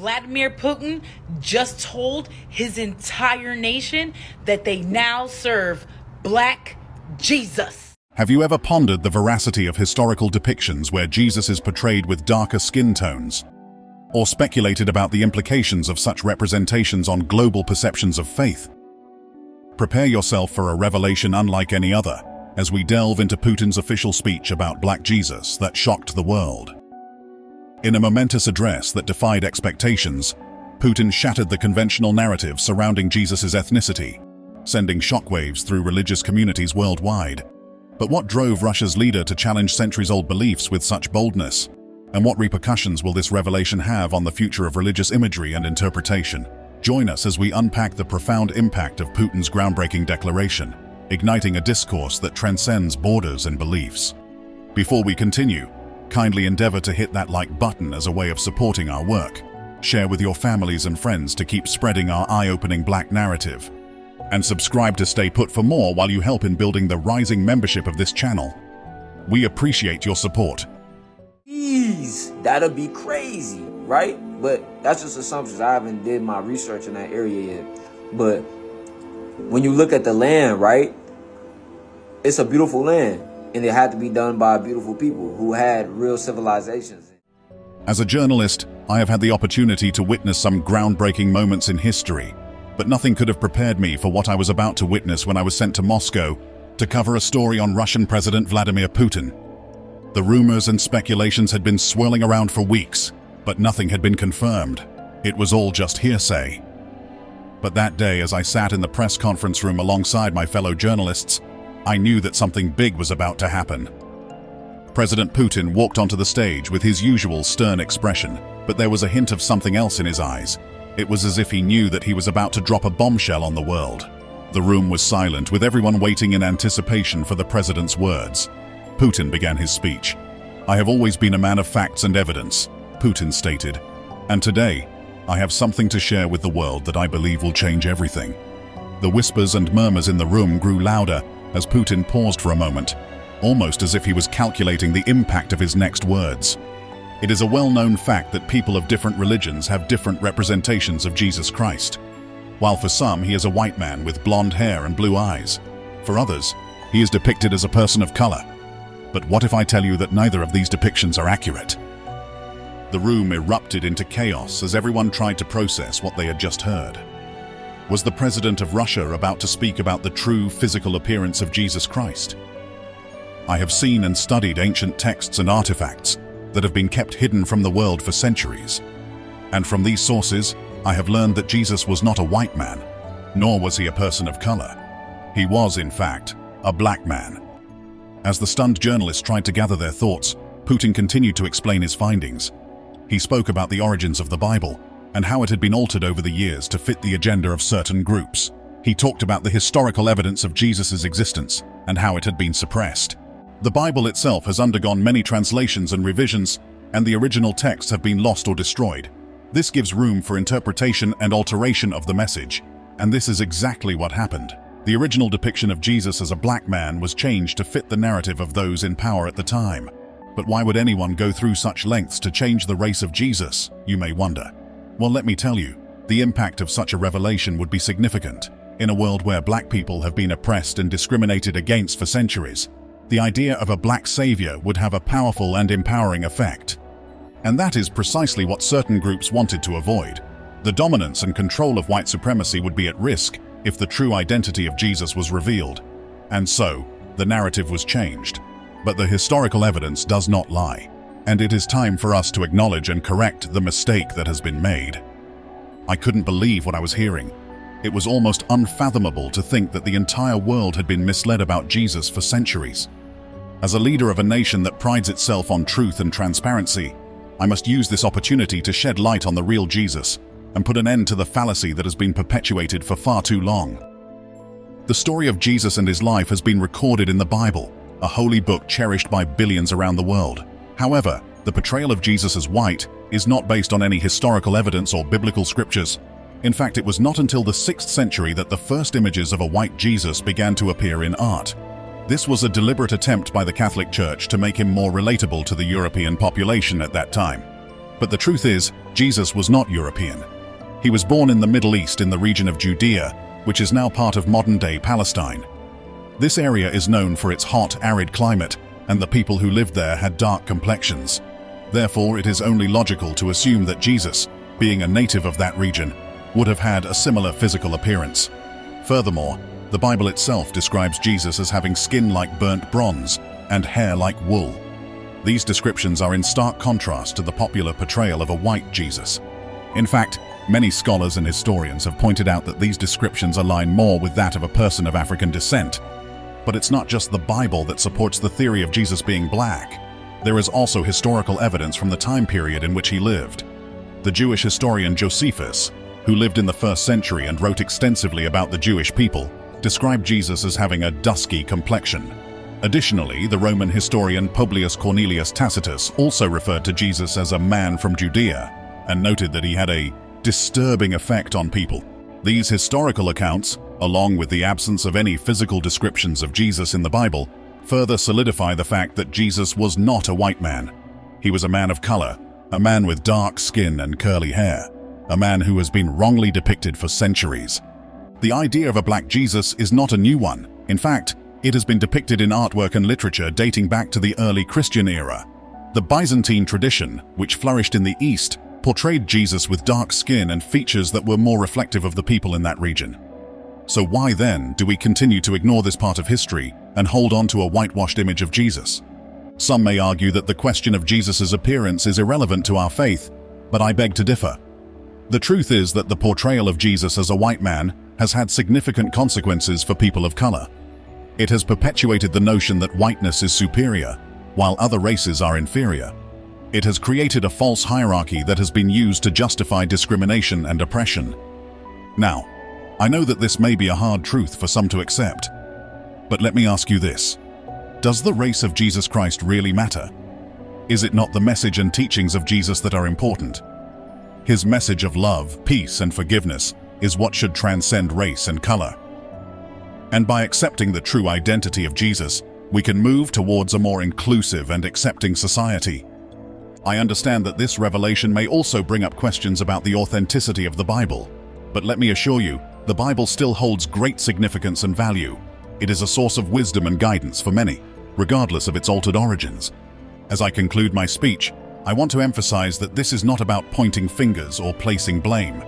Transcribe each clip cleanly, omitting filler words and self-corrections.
Vladimir Putin just told his entire nation that they now serve Black Jesus. Have you ever pondered the veracity of historical depictions where Jesus is portrayed with darker skin tones? Or speculated about the implications of such representations on global perceptions of faith? Prepare yourself for a revelation unlike any other, as we delve into Putin's official speech about Black Jesus that shocked the world. In a momentous address that defied expectations, Putin shattered the conventional narrative surrounding Jesus' ethnicity, sending shockwaves through religious communities worldwide. But what drove Russia's leader to challenge centuries-old beliefs with such boldness? And what repercussions will this revelation have on the future of religious imagery and interpretation? Join us as we unpack the profound impact of Putin's groundbreaking declaration, igniting a discourse that transcends borders and beliefs. Before we continue, kindly endeavor to hit that like button as a way of supporting our work. Share with your families and friends to keep spreading our eye-opening Black narrative. And subscribe to stay put for more while you help in building the rising membership of this channel. We appreciate your support. That'll be crazy, right? But that's just assumptions. I haven't did my research in that area yet. But when you look at the land, right, it's a beautiful land, and it had to be done by beautiful people who had real civilizations. As a journalist, I have had the opportunity to witness some groundbreaking moments in history, but nothing could have prepared me for what I was about to witness when I was sent to Moscow to cover a story on Russian President Vladimir Putin. The rumors and speculations had been swirling around for weeks, but nothing had been confirmed. It was all just hearsay. But that day, as I sat in the press conference room alongside my fellow journalists, I knew that something big was about to happen. President Putin walked onto the stage with his usual stern expression, but there was a hint of something else in his eyes. It was as if he knew that he was about to drop a bombshell on the world. The room was silent, with everyone waiting in anticipation for the president's words. Putin began his speech. "I have always been a man of facts and evidence," Putin stated. "And today, I have something to share with the world that I believe will change everything." The whispers and murmurs in the room grew louder as Putin paused for a moment, almost as if he was calculating the impact of his next words. It is a well-known fact that people of different religions have different representations of Jesus Christ. While for some, he is a white man with blonde hair and blue eyes. For others, he is depicted as a person of color. But what if I tell you that neither of these depictions are accurate? The room erupted into chaos as everyone tried to process what they had just heard. Was the president of Russia about to speak about the true physical appearance of Jesus Christ? I have seen and studied ancient texts and artifacts that have been kept hidden from the world for centuries. And from these sources, I have learned that Jesus was not a white man, nor was he a person of color. He was, in fact, a black man. As the stunned journalists tried to gather their thoughts, Putin continued to explain his findings. He spoke about the origins of the Bible and how it had been altered over the years to fit the agenda of certain groups. He talked about the historical evidence of Jesus' existence and how it had been suppressed. The Bible itself has undergone many translations and revisions, and the original texts have been lost or destroyed. This gives room for interpretation and alteration of the message, and this is exactly what happened. The original depiction of Jesus as a black man was changed to fit the narrative of those in power at the time. But why would anyone go through such lengths to change the race of Jesus, you may wonder? Well, let me tell you, the impact of such a revelation would be significant. In a world where black people have been oppressed and discriminated against for centuries, the idea of a black savior would have a powerful and empowering effect. And that is precisely what certain groups wanted to avoid. The dominance and control of white supremacy would be at risk if the true identity of Jesus was revealed. And so, the narrative was changed. But the historical evidence does not lie, and it is time for us to acknowledge and correct the mistake that has been made. I couldn't believe what I was hearing. It was almost unfathomable to think that the entire world had been misled about Jesus for centuries. As a leader of a nation that prides itself on truth and transparency, I must use this opportunity to shed light on the real Jesus and put an end to the fallacy that has been perpetuated for far too long. The story of Jesus and his life has been recorded in the Bible, a holy book cherished by billions around the world. However, the portrayal of Jesus as white is not based on any historical evidence or biblical scriptures. In fact, it was not until the 6th century that the first images of a white Jesus began to appear in art. This was a deliberate attempt by the Catholic Church to make him more relatable to the European population at that time. But the truth is, Jesus was not European. He was born in the Middle East in the region of Judea, which is now part of modern-day Palestine. This area is known for its hot, arid climate, and the people who lived there had dark complexions. Therefore, it is only logical to assume that Jesus, being a native of that region, would have had a similar physical appearance. Furthermore, the Bible itself describes Jesus as having skin like burnt bronze and hair like wool. These descriptions are in stark contrast to the popular portrayal of a white Jesus. In fact, many scholars and historians have pointed out that these descriptions align more with that of a person of African descent. But it's not just the Bible that supports the theory of Jesus being black. There is also historical evidence from the time period in which he lived. The Jewish historian Josephus, who lived in the 1st century and wrote extensively about the Jewish people, described Jesus as having a dusky complexion. Additionally, the Roman historian Publius Cornelius Tacitus also referred to Jesus as a man from Judea and noted that he had a disturbing effect on people. These historical accounts, along with the absence of any physical descriptions of Jesus in the Bible, further solidify the fact that Jesus was not a white man. He was a man of color, a man with dark skin and curly hair, a man who has been wrongly depicted for centuries. The idea of a black Jesus is not a new one. In fact, it has been depicted in artwork and literature dating back to the early Christian era. The Byzantine tradition, which flourished in the East, portrayed Jesus with dark skin and features that were more reflective of the people in that region. So why then do we continue to ignore this part of history and hold on to a whitewashed image of Jesus? Some may argue that the question of Jesus' appearance is irrelevant to our faith, but I beg to differ. The truth is that the portrayal of Jesus as a white man has had significant consequences for people of color. It has perpetuated the notion that whiteness is superior, while other races are inferior. It has created a false hierarchy that has been used to justify discrimination and oppression. Now, I know that this may be a hard truth for some to accept, but let me ask you this. Does the race of Jesus Christ really matter? Is it not the message and teachings of Jesus that are important? His message of love, peace, and forgiveness is what should transcend race and color. And by accepting the true identity of Jesus, we can move towards a more inclusive and accepting society. I understand that this revelation may also bring up questions about the authenticity of the Bible, but let me assure you, the Bible still holds great significance and value. It is a source of wisdom and guidance for many, regardless of its altered origins. As I conclude my speech, I want to emphasize that this is not about pointing fingers or placing blame.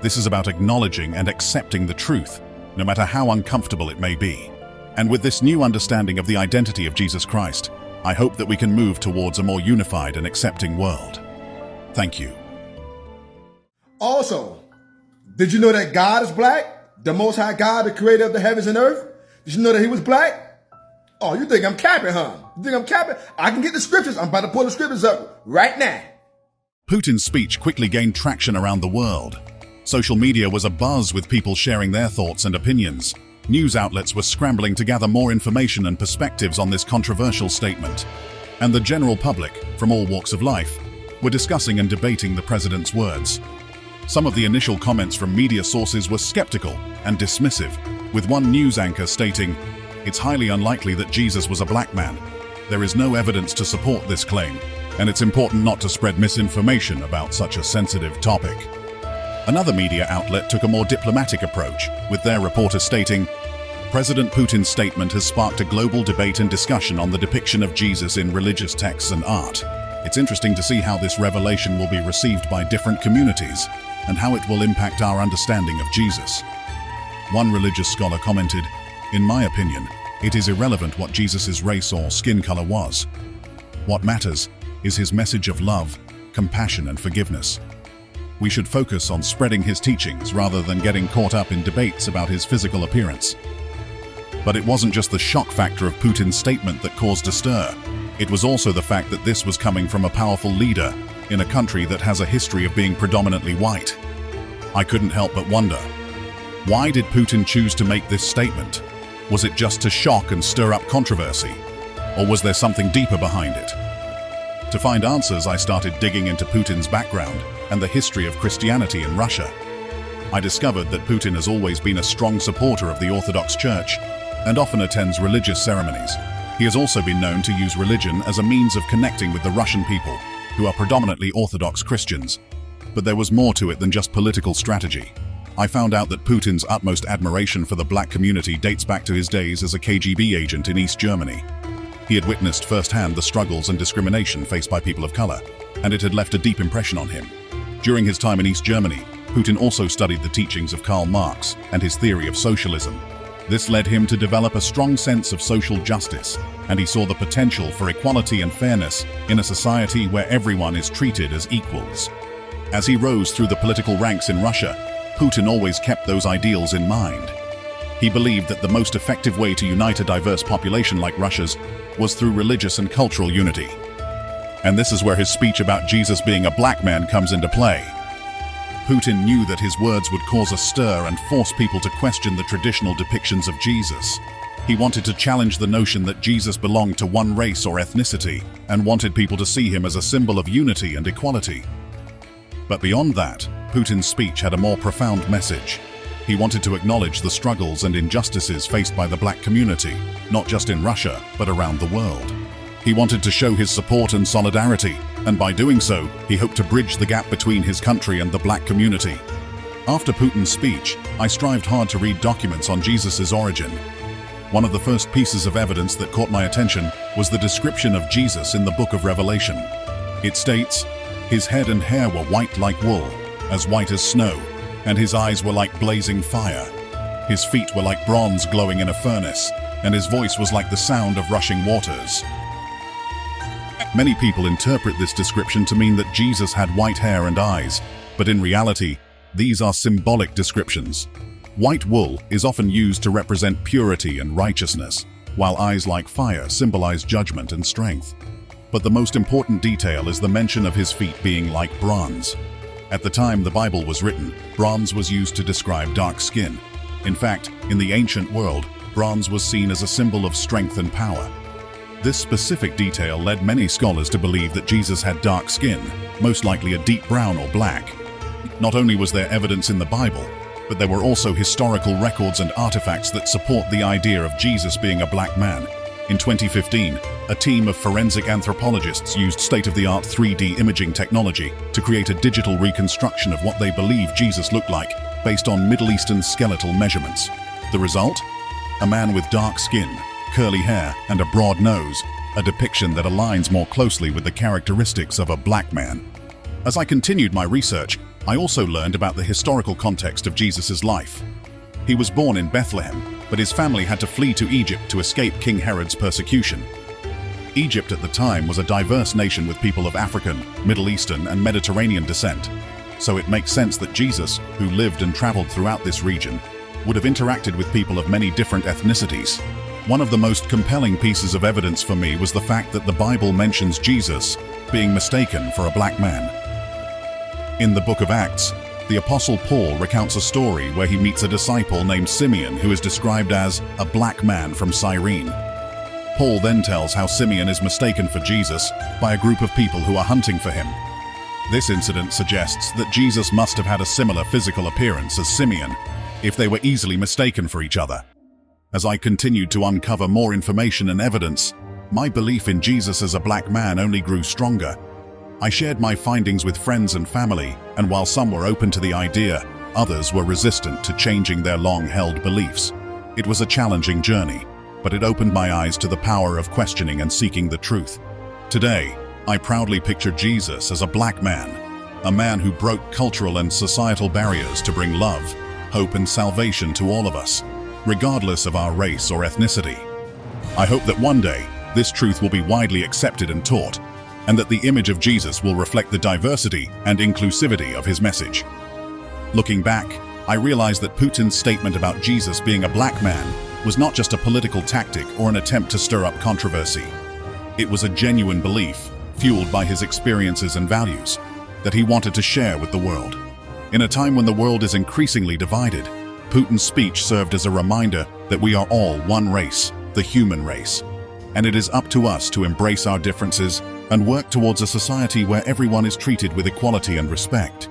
This is about acknowledging and accepting the truth, no matter how uncomfortable it may be. And with this new understanding of the identity of Jesus Christ, I hope that we can move towards a more unified and accepting world. Thank you. Also, did you know that God is black? The Most High God, the creator of the heavens and earth? Did you know that he was black? Oh, you think I'm capping, huh? You think I'm capping? I can get the scriptures. I'm about to pull the scriptures up right now. Putin's speech quickly gained traction around the world. Social media was abuzz with people sharing their thoughts and opinions. News outlets were scrambling to gather more information and perspectives on this controversial statement. And the general public, from all walks of life, were discussing and debating the president's words. Some of the initial comments from media sources were skeptical and dismissive, with one news anchor stating, "It's highly unlikely that Jesus was a black man. There is no evidence to support this claim, and it's important not to spread misinformation about such a sensitive topic." Another media outlet took a more diplomatic approach, with their reporter stating, "President Putin's statement has sparked a global debate and discussion on the depiction of Jesus in religious texts and art. It's interesting to see how this revelation will be received by different communities and how it will impact our understanding of Jesus." One religious scholar commented, "In my opinion, it is irrelevant what Jesus' race or skin color was. What matters is his message of love, compassion, and forgiveness. We should focus on spreading his teachings rather than getting caught up in debates about his physical appearance." But it wasn't just the shock factor of Putin's statement that caused a stir. It was also the fact that this was coming from a powerful leader in a country that has a history of being predominantly white. I couldn't help but wonder, why did Putin choose to make this statement? Was it just to shock and stir up controversy? Or was there something deeper behind it? To find answers, I started digging into Putin's background and the history of Christianity in Russia. I discovered that Putin has always been a strong supporter of the Orthodox Church and often attends religious ceremonies. He has also been known to use religion as a means of connecting with the Russian people. who are predominantly Orthodox Christians. But there was more to it than just political strategy. I found out that Putin's utmost admiration for the black community dates back to his days as a KGB agent in East Germany. He had witnessed firsthand the struggles and discrimination faced by people of color, and it had left a deep impression on him. During his time in East Germany, Putin also studied the teachings of Karl Marx and his theory of socialism. This led him to develop a strong sense of social justice, and he saw the potential for equality and fairness in a society where everyone is treated as equals. As he rose through the political ranks in Russia, Putin always kept those ideals in mind. He believed that the most effective way to unite a diverse population like Russia's was through religious and cultural unity. And this is where his speech about Jesus being a black man comes into play. Putin knew that his words would cause a stir and force people to question the traditional depictions of Jesus. He wanted to challenge the notion that Jesus belonged to one race or ethnicity, and wanted people to see him as a symbol of unity and equality. But beyond that, Putin's speech had a more profound message. He wanted to acknowledge the struggles and injustices faced by the black community, not just in Russia, but around the world. He wanted to show his support and solidarity, and by doing so, he hoped to bridge the gap between his country and the black community. After Putin's speech, I strived hard to read documents on Jesus' origin. One of the first pieces of evidence that caught my attention was the description of Jesus in the book of Revelation. It states, "His head and hair were white like wool, as white as snow, and his eyes were like blazing fire. His feet were like bronze glowing in a furnace, and his voice was like the sound of rushing waters." Many people interpret this description to mean that Jesus had white hair and eyes, but in reality, these are symbolic descriptions. White wool is often used to represent purity and righteousness, while eyes like fire symbolize judgment and strength. But the most important detail is the mention of his feet being like bronze. At the time the Bible was written, bronze was used to describe dark skin. In fact, in the ancient world, bronze was seen as a symbol of strength and power. This specific detail led many scholars to believe that Jesus had dark skin, most likely a deep brown or black. Not only was there evidence in the Bible, but there were also historical records and artifacts that support the idea of Jesus being a black man. In 2015, a team of forensic anthropologists used state-of-the-art 3D imaging technology to create a digital reconstruction of what they believe Jesus looked like, based on Middle Eastern skeletal measurements. The result? A man with dark skin, curly hair, and a broad nose, a depiction that aligns more closely with the characteristics of a black man. As I continued my research, I also learned about the historical context of Jesus' life. He was born in Bethlehem, but his family had to flee to Egypt to escape King Herod's persecution. Egypt at the time was a diverse nation with people of African, Middle Eastern, and Mediterranean descent, so it makes sense that Jesus, who lived and traveled throughout this region, would have interacted with people of many different ethnicities. One of the most compelling pieces of evidence for me was the fact that the Bible mentions Jesus being mistaken for a black man. In the book of Acts, the Apostle Paul recounts a story where he meets a disciple named Simeon who is described as a black man from Cyrene. Paul then tells how Simeon is mistaken for Jesus by a group of people who are hunting for him. This incident suggests that Jesus must have had a similar physical appearance as Simeon, if they were easily mistaken for each other. As I continued to uncover more information and evidence, my belief in Jesus as a black man only grew stronger. I shared my findings with friends and family, and while some were open to the idea, others were resistant to changing their long-held beliefs. It was a challenging journey, but it opened my eyes to the power of questioning and seeking the truth. Today, I proudly picture Jesus as a black man, a man who broke cultural and societal barriers to bring love, hope, and salvation to all of us, regardless of our race or ethnicity. I hope that one day, this truth will be widely accepted and taught, and that the image of Jesus will reflect the diversity and inclusivity of his message. Looking back, I realized that Putin's statement about Jesus being a black man was not just a political tactic or an attempt to stir up controversy. It was a genuine belief, fueled by his experiences and values, that he wanted to share with the world. In a time when the world is increasingly divided, Putin's speech served as a reminder that we are all one race, the human race. And it is up to us to embrace our differences and work towards a society where everyone is treated with equality and respect.